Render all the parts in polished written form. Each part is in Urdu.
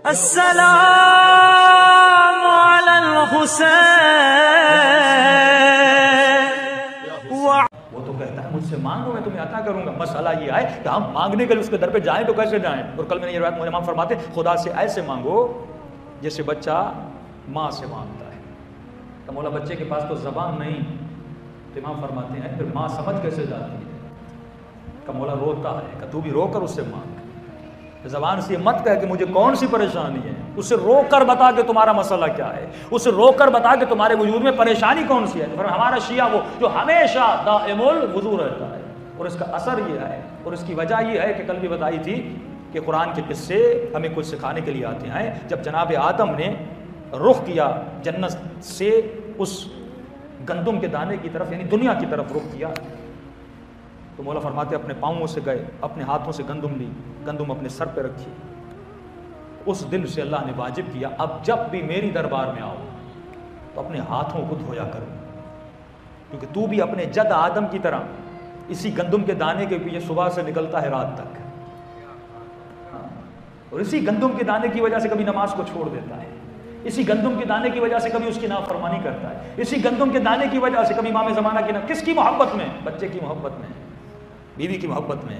السلام علی الحسین۔ وہ تو کہتا ہے مجھ سے مانگو میں تمہیں عطا کروں گا۔ مسئلہ یہ ہے کہ ہم مانگنے کے لیے اس کے در پہ جائیں تو کیسے جائیں؟ اور کل میں نے یہ روایت امام فرماتے ہیں خدا سے ایسے مانگو جیسے بچہ ماں سے مانگتا ہے۔ تو مولا بچے کے پاس تو زبان نہیں، تو امام فرماتے ہیں پھر ماں سمجھ کیسے جاتی ہے کہ مولا روتا ہے، کہ تو بھی رو کر اس سے مانگ۔ زبان سے مت کہہ کہ مجھے کون سی پریشانی ہے، اسے رو کر بتا کہ تمہارا مسئلہ کیا ہے، اسے رو کر بتا کہ تمہارے وجود میں پریشانی کون سی ہے۔ ہمارا شیعہ وہ جو ہمیشہ دائم الوضو رہتا ہے، اور اس کا اثر یہ ہے اور اس کی وجہ یہ ہے کہ کل بھی بتائی تھی کہ قرآن کے قصے ہمیں کچھ سکھانے کے لیے آتے ہیں۔ جب جناب آدم نے رخ کیا جنت سے اس گندم کے دانے کی طرف یعنی دنیا کی طرف رخ کیا، تو مولا فرماتے اپنے پاؤں سے گئے، اپنے ہاتھوں سے گندم لی، گندم اپنے سر پہ رکھی۔ اس دن سے اللہ نے واجب کیا اب جب بھی میری دربار میں آؤ تو اپنے ہاتھوں کو دھویا کرو، کیونکہ تو بھی اپنے جد آدم کی طرح اسی گندم کے دانے کے پیچھے صبح سے نکلتا ہے رات تک، اور اسی گندم کے دانے کی وجہ سے کبھی نماز کو چھوڑ دیتا ہے، اسی گندم کے دانے کی وجہ سے کبھی اس کی نافرمانی کرتا ہے، اسی گندم کے دانے کی وجہ سے کبھی امام زمانہ کی کس کی محبت میں؟ بچے کی محبت میں، بیوی کی محبت میں،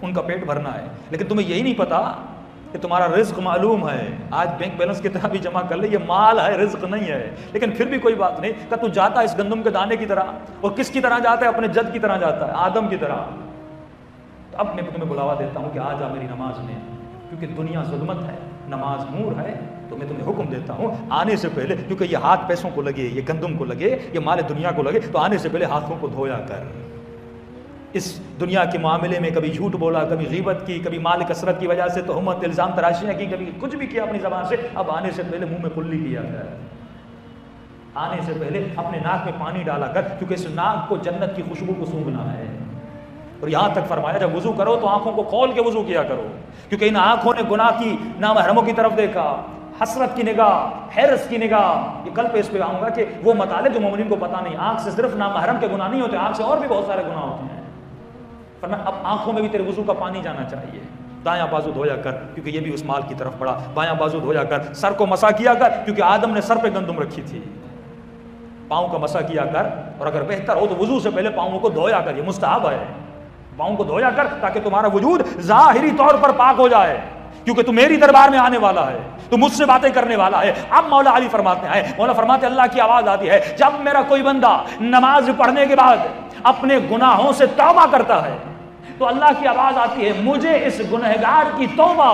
ان کا پیٹ بھرنا ہے۔ لیکن تمہیں یہی نہیں پتا کہ تمہارا رزق معلوم ہے، آج بینک بیلنس کتنا بھی جمع کر لے یہ مال ہے، رزق نہیں ہے، لیکن پھر بھی کوئی بات نہیں کہ تو جاتا ہے اس گندم کے دانے کی طرح، اور کس کی طرح جاتا ہے؟ اپنے جد کی طرح جاتا ہے، آدم کی طرح۔ تو اب میں تمہیں بلاوا دیتا ہوں کہ آ جا میری نماز میں، کیونکہ دنیا ظلمت ہے، نماز نور ہے۔ تو میں تمہیں حکم دیتا ہوں آنے سے پہلے، کیونکہ یہ ہاتھ پیسوں کو لگے، یہ گندم کو لگے، یہ مال دنیا کو لگے، تو آنے سے پہلے ہاتھوں کو دھویا کر۔ اس دنیا کے معاملے میں کبھی جھوٹ بولا، کبھی غیبت کی، کبھی مال کثرت کی وجہ سے تہمت الزام تراشیاں کی، کبھی کچھ بھی کیا اپنی زبان سے، اب آنے سے پہلے منہ میں کلی کیا کر، آنے سے پہلے اپنے ناک میں پانی ڈالا کر، کیونکہ اس ناک کو جنت کی خوشبو کو سونگھنا ہے۔ اور یہاں تک فرمایا جب وضو کرو تو آنکھوں کو کھول کے وضو کیا کرو، کیونکہ ان آنکھوں نے گناہ کی نامحرموں کی طرف دیکھا، حسرت کی نگاہ، حرص کی نگاہ۔ یہ کل پہ اس پہ آؤں گا کہ وہ مطالب جو مومنین کو پتہ نہیں، آنکھ سے صرف نامحرم کے گناہ نہیں ہوتے، آنکھ سے اور بھی بہت سارے گناہ ہوتے ہیں۔ فرمایا اب آنکھوں میں بھی تیرے وضو کا پانی جانا چاہیے۔ دایاں بازو دھویا کر، کیونکہ یہ بھی اس مال کی طرف پڑا، بایاں بازو دھویا کر، سر کو مسا کیا کر، کیونکہ آدم نے سر پہ گندم رکھی تھی، پاؤں کا مسا کیا کر، اور اگر بہتر ہو تو وضو سے پہلے پاؤں کو دھویا کر، یہ مستحب ہے، پاؤں کو دھویا کر تاکہ تمہارا وجود ظاہری طور پر پاک ہو جائے، کیونکہ تو میری دربار میں آنے والا ہے، تو مجھ سے باتیں کرنے والا ہے۔ اب مولا علی فرماتے ہیں، مولا فرماتے اللہ کی آواز آتی ہے جب میرا کوئی بندہ نماز پڑھنے کے بعد اپنے گناہوں سے توبہ کرتا ہے تو اللہ کی آواز آتی ہے مجھے اس گنہگار کی توبہ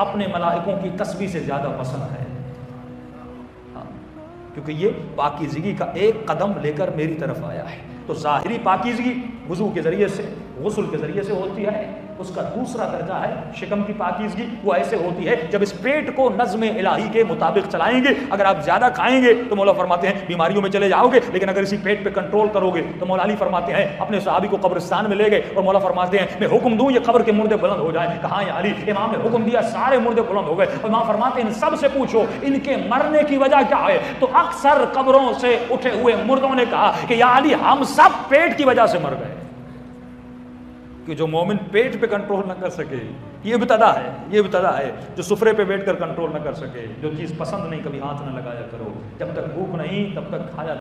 اپنے ملائکوں کی تسبیح سے زیادہ پسند ہے، کیونکہ یہ پاکیزگی کا ایک قدم لے کر میری طرف آیا ہے۔ تو ظاہری پاکیزگی وضو کے ذریعے سے، غسل کے ذریعے سے ہوتی ہے، اس کا دوسرا درجہ ہے شکم کی پاکیزگی، وہ ایسے ہوتی ہے جب اس پیٹ کو نظم الہی کے مطابق چلائیں گے۔ اگر آپ زیادہ کھائیں گے تو مولا فرماتے ہیں بیماریوں میں چلے جاؤ گے، لیکن اگر اسی پیٹ پہ کنٹرول کرو گے تو مولا علی فرماتے ہیں اپنے صحابی کو قبرستان میں لے گئے اور مولا فرماتے ہیں میں حکم دوں یہ قبر کے مردے بلند ہو جائیں، کہاں یا علی؟ امام نے حکم دیا سارے مردے بلند ہو گئے، اور امام فرماتے ہیں ان سب سے پوچھو ان کے مرنے کی وجہ کیا ہے؟ تو اکثر قبروں سے اٹھے ہوئے مردوں نے کہا کہ یا علی ہم سب پیٹ کی وجہ سے مر گئے، کہ جو مومن پیٹ پہ کنٹرول نہ کر سکے یہ ابتدا ہے، یہ ابتدا ہے۔ جو سفرے پہ بیٹھ کر کنٹرول نہ کر سکے، جو چیز پسند نہیں کبھی ہاتھ نہ لگایا کرو، جب تک بھوک نہیں تب تک کھایا